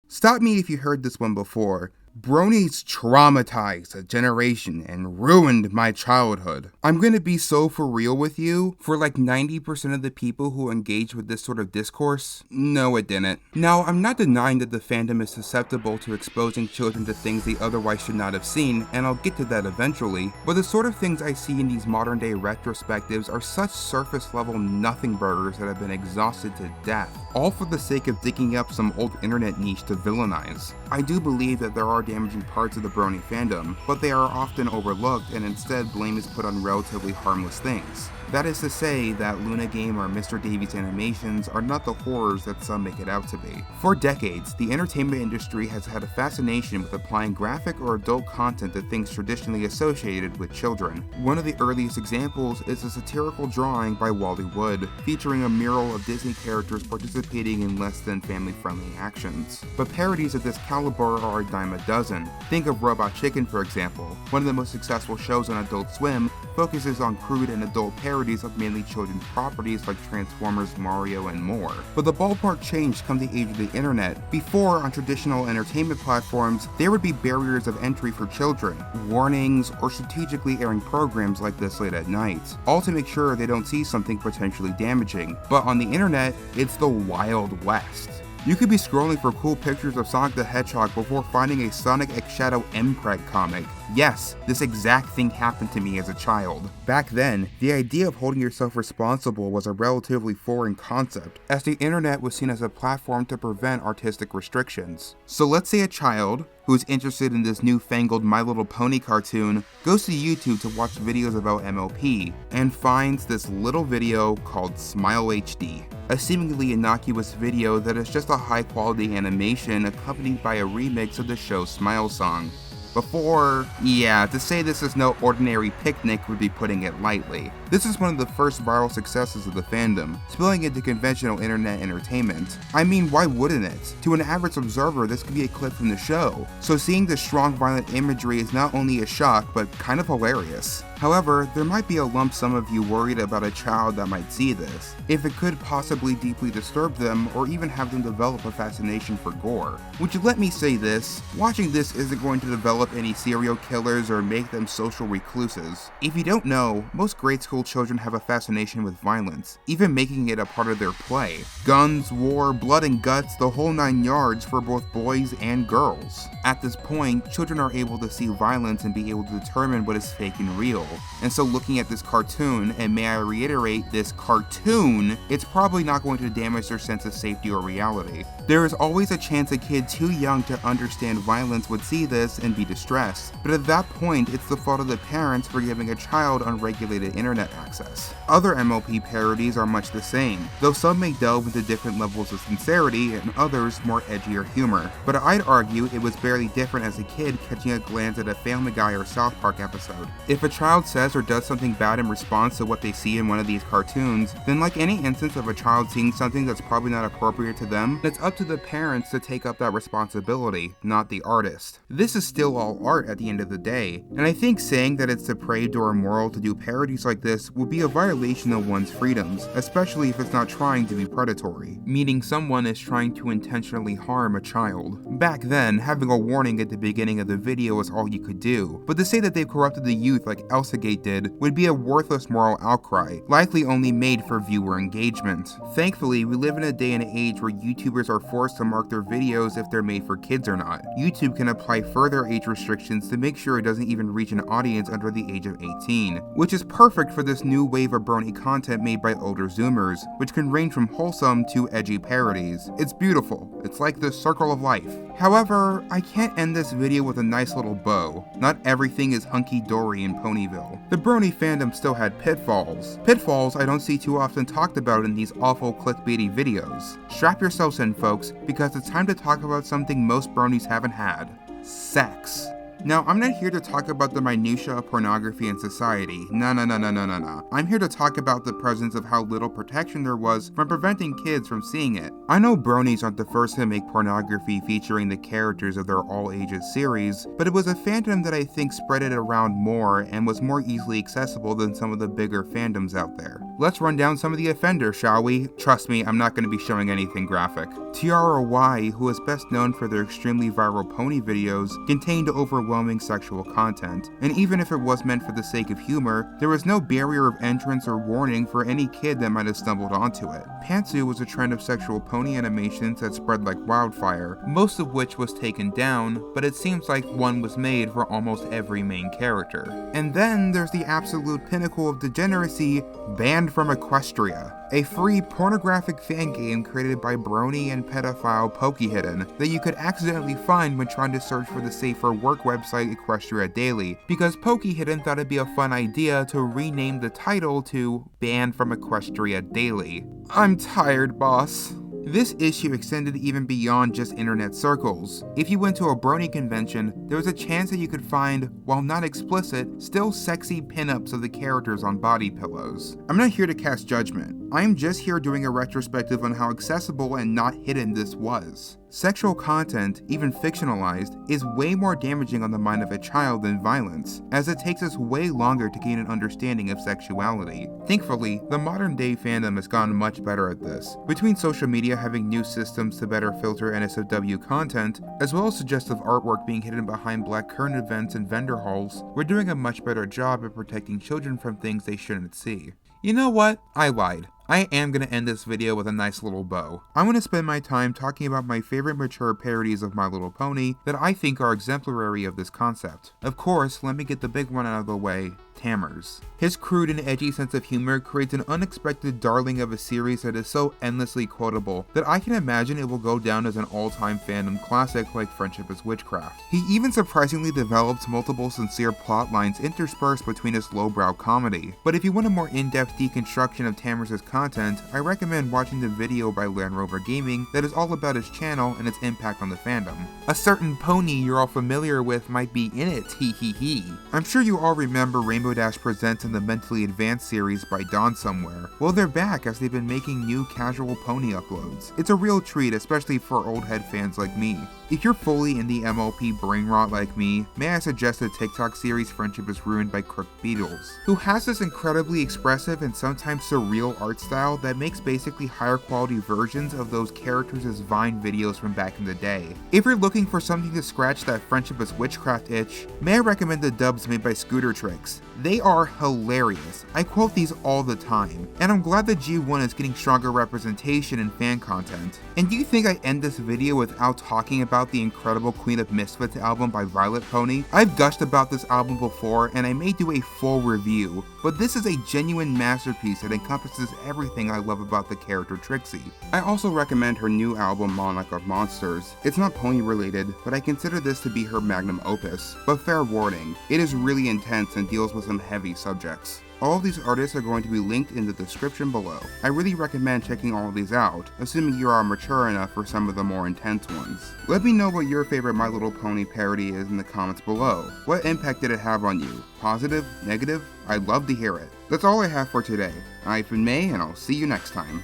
Stop me if you heard this one before. Bronies traumatized a generation and ruined my childhood. I'm gonna be so for real with you. For like 90% of the people who engage with this sort of discourse, no it didn't. Now, I'm not denying that the fandom is susceptible to exposing children to things they otherwise should not have seen, and I'll get to that eventually, but the sort of things I see in these modern day retrospectives are such surface level nothing burgers that have been exhausted to death, all for the sake of digging up some old internet niche to villainize. I do believe that there are damaging parts of the Brony fandom, but they are often overlooked and instead blame is put on relatively harmless things. That is to say that Luna Game or Mr. Davies animations are not the horrors that some make it out to be. For decades, the entertainment industry has had a fascination with applying graphic or adult content to things traditionally associated with children. One of the earliest examples is a satirical drawing by Wally Wood, featuring a mural of Disney characters participating in less than family-friendly actions. But parodies of this caliber are a dime a dozen. Think of Robot Chicken, for example. One of the most successful shows on Adult Swim focuses on crude and adult parodies of mainly children's properties like Transformers, Mario, and more. But the ballpark changed come the age of the internet. Before, on traditional entertainment platforms, there would be barriers of entry for children, warnings, or strategically airing programs like This Late at Night, all to make sure they don't see something potentially damaging. But on the internet, it's the Wild West. You could be scrolling for cool pictures of Sonic the Hedgehog before finding a Sonic X Shadow Mpreg comic. Yes, this exact thing happened to me as a child. Back then, the idea of holding yourself responsible was a relatively foreign concept, as the internet was seen as a platform to prevent artistic restrictions. So let's say a child, who's interested in this newfangled My Little Pony cartoon, goes to YouTube to watch videos about MLP, and finds this little video called Smile HD. A seemingly innocuous video that is just a high quality animation accompanied by a remix of the show's Smile song. To say this is no ordinary picnic would be putting it lightly. This is one of the first viral successes of the fandom, spilling into conventional internet entertainment. I mean, why wouldn't it? To an average observer, this could be a clip from the show, so seeing this strong violent imagery is not only a shock, but kind of hilarious. However, there might be a lump sum of you worried about a child that might see this, if it could possibly deeply disturb them or even have them develop a fascination for gore. Which, let me say this, watching this isn't going to develop any serial killers or make them social recluses. If you don't know, most grade school children have a fascination with violence, even making it a part of their play. Guns, war, blood and guts, the whole 9 yards for both boys and girls. At this point, children are able to see violence and be able to determine what is fake and real. And so looking at this cartoon, and may I reiterate, this cartoon, it's probably not going to damage their sense of safety or reality. There is always a chance a kid too young to understand violence would see this and be distressed, but at that point, it's the fault of the parents for giving a child unregulated internet access. Other MLP parodies are much the same, though some may delve into different levels of sincerity and others more edgier humor. But I'd argue it was barely different as a kid catching a glance at a Family Guy or South Park episode. If a child says or does something bad in response to what they see in one of these cartoons, then like any instance of a child seeing something that's probably not appropriate to them, it's up to the parents to take up that responsibility, not the artist. This is still all art at the end of the day, and I think saying that it's depraved or immoral to do parodies like this would be a violation of one's freedoms, especially if it's not trying to be predatory, meaning someone is trying to intentionally harm a child. Back then, having a warning at the beginning of the video was all you could do, but to say that they've corrupted the youth like Elsagate did would be a worthless moral outcry, likely only made for viewer engagement. Thankfully, we live in a day and age where YouTubers are forced to mark their videos if they're made for kids or not. YouTube can apply further age restrictions to make sure it doesn't even reach an audience under the age of 18, which is perfect for this new wave of brony content made by older Zoomers, which can range from wholesome to edgy parodies. It's beautiful. It's like the circle of life. However, I can't end this video with a nice little bow. Not everything is hunky-dory in Ponyville. The brony fandom still had pitfalls. Pitfalls I don't see too often talked about in these awful clickbaity videos. Strap yourselves in, folks, because it's time to talk about something most bronies haven't had. Sex. Now, I'm not here to talk about the minutiae of pornography in society. No. I'm here to talk about the presence of how little protection there was from preventing kids from seeing it. I know bronies aren't the first to make pornography featuring the characters of their all ages series, but it was a fandom that I think spread it around more and was more easily accessible than some of the bigger fandoms out there. Let's run down some of the offenders, shall we? Trust me, I'm not going to be showing anything graphic. Tiara Y, who is best known for their extremely viral pony videos, contained overwhelming sexual content, and even if it was meant for the sake of humor, there was no barrier of entrance or warning for any kid that might have stumbled onto it. Pantsu was a trend of sexual pony animations that spread like wildfire, most of which was taken down, but it seems like one was made for almost every main character. And then there's the absolute pinnacle of degeneracy, Banned from Equestria, a free pornographic fan game created by brony and pedophile Pokehidden that you could accidentally find when trying to search for the safer work website Equestria Daily, because Pokehidden thought it'd be a fun idea to rename the title to Banned from Equestria Daily. I'm tired, boss. This issue extended even beyond just internet circles. If you went to a brony convention, there was a chance that you could find, while not explicit, still sexy pinups of the characters on body pillows. I'm not here to cast judgment. I am just here doing a retrospective on how accessible and not hidden this was. Sexual content, even fictionalized, is way more damaging on the mind of a child than violence, as it takes us way longer to gain an understanding of sexuality. Thankfully, the modern day fandom has gotten much better at this. Between social media having new systems to better filter NSFW content, as well as suggestive artwork being hidden behind black current events and vendor halls, we're doing a much better job at protecting children from things they shouldn't see. You know what? I lied. I am going to end this video with a nice little bow. I'm going to spend my time talking about my favorite mature parodies of My Little Pony that I think are exemplary of this concept. Of course, let me get the big one out of the way, Tamers. His crude and edgy sense of humor creates an unexpected darling of a series that is so endlessly quotable that I can imagine it will go down as an all-time fandom classic like Friendship is Witchcraft. He even surprisingly develops multiple sincere plot lines interspersed between his lowbrow comedy. But if you want a more in-depth deconstruction of Tamers' content, I recommend watching the video by Land Rover Gaming that is all about his channel and its impact on the fandom. A certain pony you're all familiar with might be in it, hee hee hee. I'm sure you all remember Rainbow Dash Presents in the Mentally Advanced series by Dawn Somewhere. Well, they're back as they've been making new casual pony uploads. It's a real treat, especially for old head fans like me. If you're fully in the MLP brain rot like me, may I suggest the TikTok series Friendship is Ruined by Crook Beetles, who has this incredibly expressive and sometimes surreal art style that makes basically higher quality versions of those characters as Vine videos from back in the day. If you're looking for something to scratch that Friendship is Witchcraft itch, may I recommend the dubs made by Scooter Tricks. They are hilarious. I quote these all the time, and I'm glad that G1 is getting stronger representation in fan content. And do you think I end this video without talking about the incredible Queen of Misfits album by Violet Pony? I've gushed about this album before, and I may do a full review, but this is a genuine masterpiece that encompasses everything I love about the character Trixie. I also recommend her new album Monarch of Monsters. It's not pony related, but I consider this to be her magnum opus. But fair warning, it is really intense and deals with some heavy subjects. All of these artists are going to be linked in the description below. I really recommend checking all of these out, assuming you are mature enough for some of the more intense ones. Let me know what your favorite My Little Pony parody is in the comments below. What impact did it have on you? Positive? Negative? I'd love to hear it. That's all I have for today. I've been May, and I'll see you next time.